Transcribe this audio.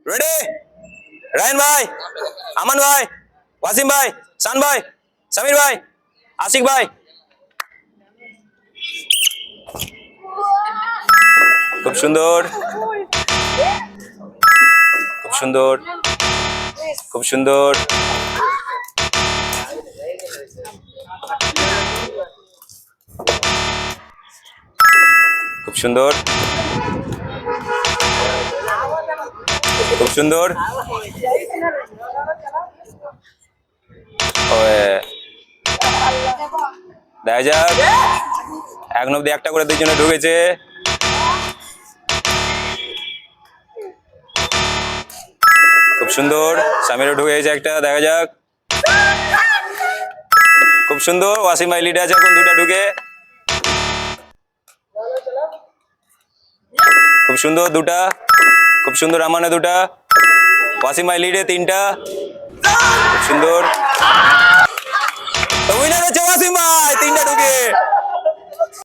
Ready Rayan ভাই, আমান ভাই, ওয়াসিম ভাই, শান ভাই, সামির ভাই, আশিক ভাই। খুব সুন্দর, খুব সুন্দর, খুব সুন্দর, খুব সুন্দর, খুব সুন্দর। দেখা যাক, এখন অব্দি একটা করে দুইজনে ঢুকেছে। খুব সুন্দর, সামিরও ঢুকে গেছে একটা, দেখা যাক। খুব সুন্দর, ওয়াসিম ভাই লিডে আছে এখন দুটা ঢুকে। খুব সুন্দর দুটা, খুব সুন্দর আমানে দুটা, ওয়াসিম ভাই লিডে তিনটা। খুব সুন্দর, উইনার হচ্ছে ওয়াসিম ভাই, তিনটা ঢুকে।